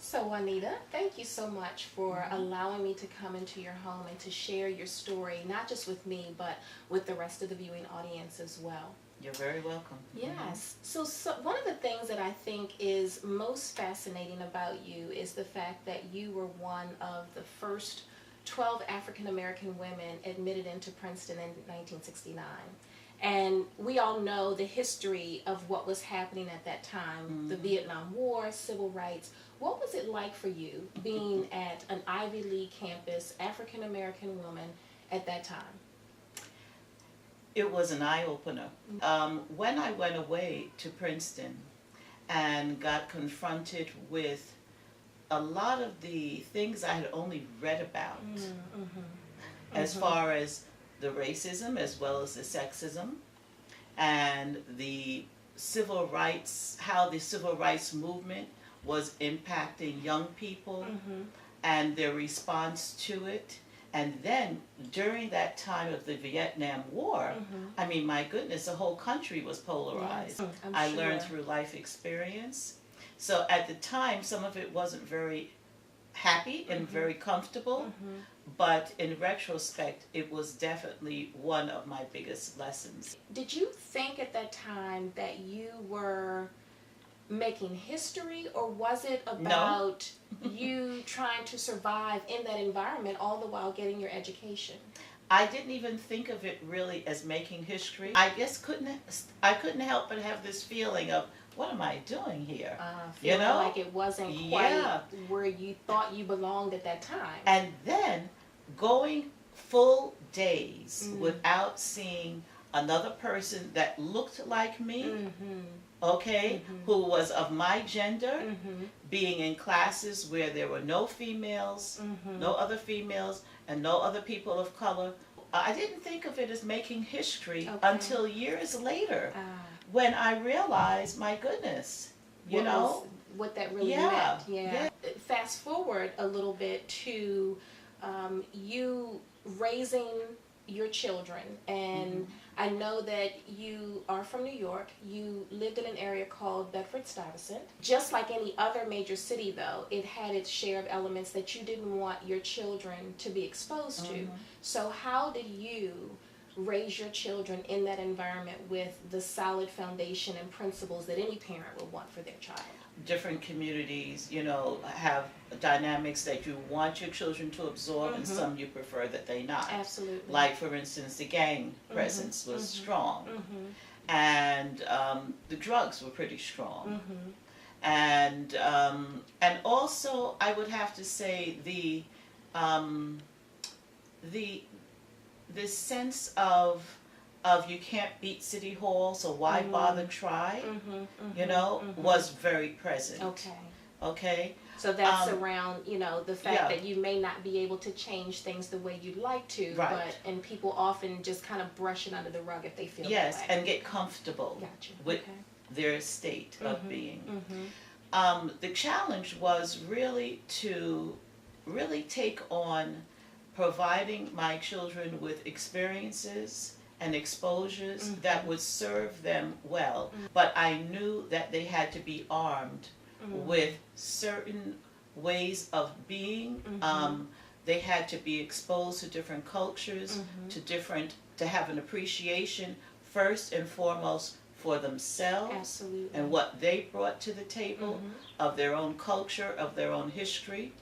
So, Juanita, thank you so much for allowing me to come into your home and to share your story, not just with me, but with the rest of the viewing audience as well. You're very welcome. Yes. So one of the things that I think is most fascinating about you is the fact that you were one of the first 12 African American women admitted into Princeton in 1969. And we all know the history of what was happening at that time, the Vietnam War, civil rights. What was it like for you being at an Ivy League campus, African American woman at that time? It was an eye-opener. When I went away to Princeton and got confronted with a lot of the things I had only read about, as far as the racism as well as the sexism and the civil rights, how the civil rights movement was impacting young people and their response to it. And then during that time of the Vietnam War, I mean, my goodness, the whole country was polarized. Yes, I learned through life experience. So at the time, some of it wasn't very happy and very comfortable, but in retrospect, it was definitely one of my biggest lessons. Did you think at that time that you were making history, or was it about you trying to survive in that environment all the while getting your education? I didn't even think of it really as making history. I just couldn't help but have this feeling of, what am I doing here? Feeling like it wasn't quite where you thought you belonged at that time. And then going full days without seeing another person that looked like me, who was of my gender, being in classes where there were no females, no other females, and no other people of color. I didn't think of it as making history until years later, when I realized, my goodness, what that really meant. Yeah. Fast forward a little bit to you raising your children, and I know that you are from New York. You lived in an area called Bedford-Stuyvesant. Just like any other major city, though, it had its share of elements that you didn't want your children to be exposed to. So how did you raise your children in that environment with the solid foundation and principles that any parent would want for their child? Different communities, have dynamics that you want your children to absorb, and some you prefer that they not. Absolutely. Like, for instance, the gang presence was strong, and the drugs were pretty strong, and also I would have to say the sense of you can't beat City Hall, so why bother try, was very present. Okay. So that's around, the fact that you may not be able to change things the way you'd like to, and people often just kind of brush it under the rug if they feel that way. And get comfortable with their state of being. The challenge was really to take on providing my children with experiences and exposures that would serve them well. But I knew that they had to be armed with certain ways of being. They had to be exposed to different cultures, to have an appreciation first and foremost for themselves and what they brought to the table, of their own culture, of their own history.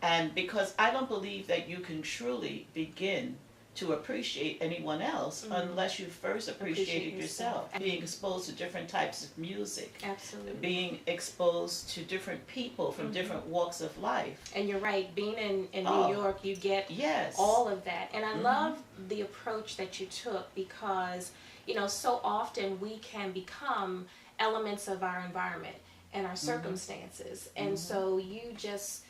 And because I don't believe that you can truly begin to appreciate anyone else unless you first appreciated yourself. Being exposed to different types of music. Absolutely. Being exposed to different people from different walks of life. And you're right, being in New York, you get all of that. And I love the approach that you took, because, so often we can become elements of our environment and our circumstances. And so you just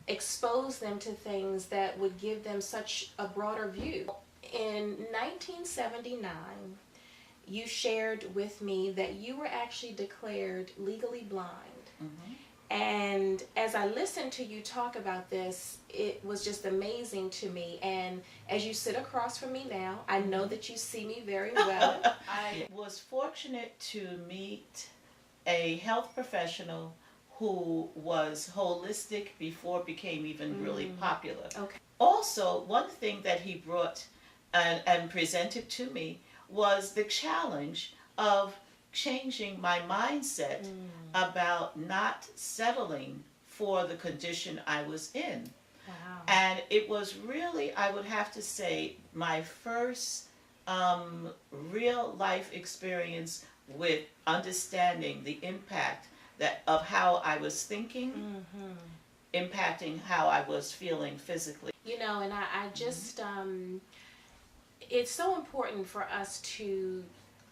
expose them to things that would give them such a broader view. In 1979, you shared with me that you were actually declared legally blind. And as I listened to you talk about this, it was just amazing to me. And as you sit across from me now, I know that you see me very well. I was fortunate to meet a health professional who was holistic before it became even really popular. Okay. Also, one thing that he brought and presented to me was the challenge of changing my mindset about not settling for the condition I was in. Wow. And it was really, I would have to say, my first real life experience with understanding the impact of how I was thinking, impacting how I was feeling physically. You know, and I just, it's so important for us to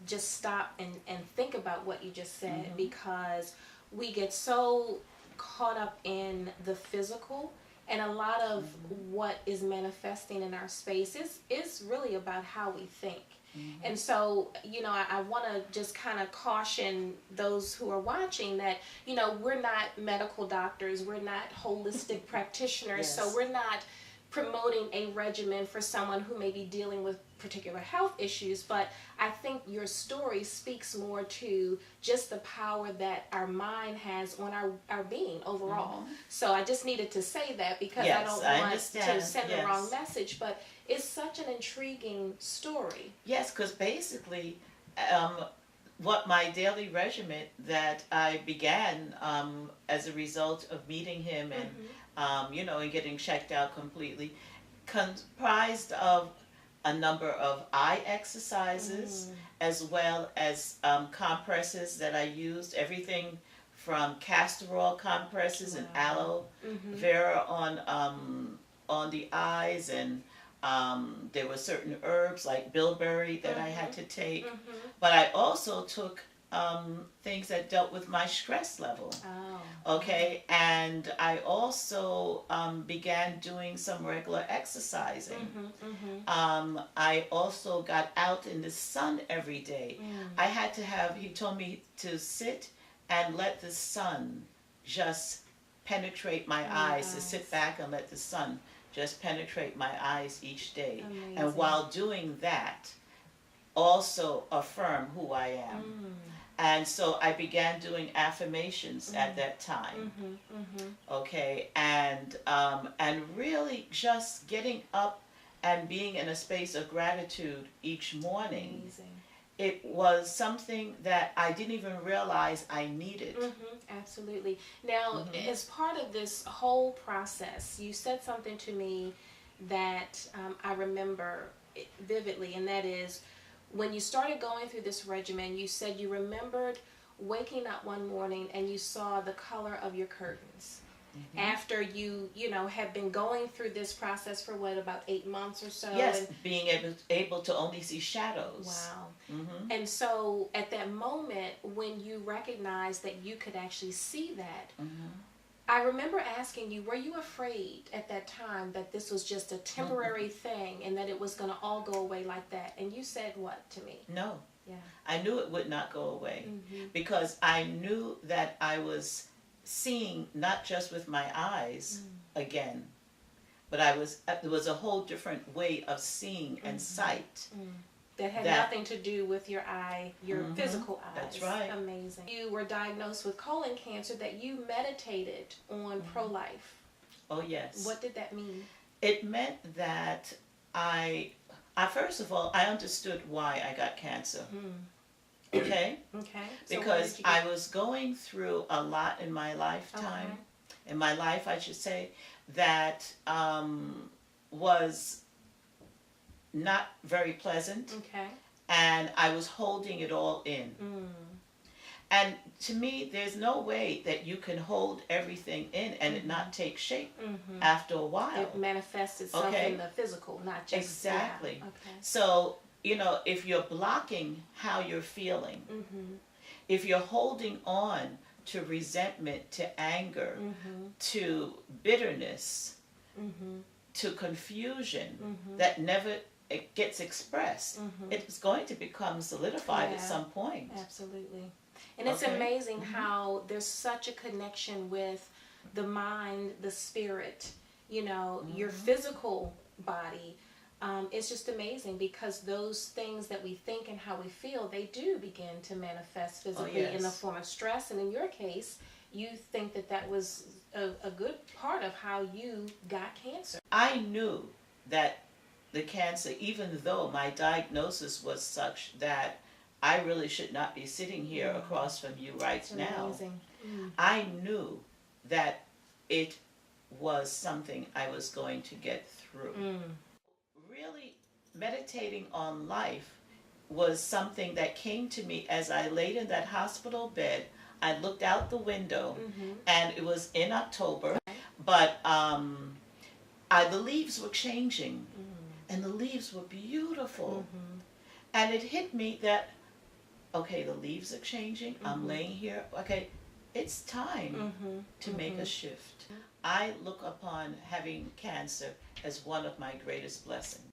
just stop and think about what you just said, because we get so caught up in the physical, and a lot of what is manifesting in our space is really about how we think. And so, you know, I want to just kind of caution those who are watching that, you know, we're not medical doctors, we're not holistic practitioners, so we're not promoting a regimen for someone who may be dealing with particular health issues, but I think your story speaks more to just the power that our mind has on our being overall. So I just needed to say that, because I don't want to send the wrong message, but it's such an intriguing story. Yes, because basically what my daily regimen that I began as a result of meeting him and you know, and getting checked out completely, comprised of a number of eye exercises as well as compresses that I used, everything from castor oil compresses and aloe vera on the eyes, and there were certain herbs like bilberry that I had to take, but I also took things that dealt with my stress level. Okay, and I also began doing some regular exercising. I also got out in the sun every day. I had to have, he told me to sit and let the sun just penetrate my eyes, to sit back and let the sun just penetrate my eyes each day. Amazing. And while doing that, also affirm who I am. And so I began doing affirmations at that time. Okay, and really just getting up and being in a space of gratitude each morning. Amazing. It was something that I didn't even realize I needed. Absolutely. Now, as part of this whole process, you said something to me that I remember vividly, and that is, when you started going through this regimen, you said you remembered waking up one morning and you saw the color of your curtains. After you know, have been going through this process for what, about 8 months or so? Yes, and being able to only see shadows. Wow. And so at that moment, when you recognized that you could actually see that, I remember asking you, were you afraid at that time that this was just a temporary thing and that it was going to all go away like that? And you said what to me? No. Yeah. I knew it would not go away, because I knew that I was seeing not just with my eyes again, but it was a whole different way of seeing and sight. That had nothing to do with your eye, your physical eyes. That's right. Amazing. You were diagnosed with colon cancer, that you meditated on pro-life. Oh, yes. What did that mean? It meant that I first of all, I understood why I got cancer. Okay? Okay. So because I was going through a lot in my lifetime, in my life, I should say, that was not very pleasant. Okay. And I was holding it all in. And to me, there's no way that you can hold everything in and it not take shape after a while. It manifests itself in the physical, not just... Exactly. Yeah. Okay. So, you know, if you're blocking how you're feeling, if you're holding on to resentment, to anger, to bitterness, to confusion that never gets expressed, it's going to become solidified at some point. Absolutely. And it's amazing how there's such a connection with the mind, the spirit, you know, your physical body. It's just amazing, because those things that we think and how we feel, they do begin to manifest physically in the form of stress. And in your case, you think that that was a good part of how you got cancer. I knew that the cancer, even though my diagnosis was such that I really should not be sitting here across from you right now, I knew that it was something I was going to get through. Really, meditating on life was something that came to me as I laid in that hospital bed. I looked out the window, and it was in October, but the leaves were changing, and the leaves were beautiful. And it hit me that, okay, the leaves are changing, I'm laying here, okay, it's time to make a shift. I look upon having cancer as one of my greatest blessings.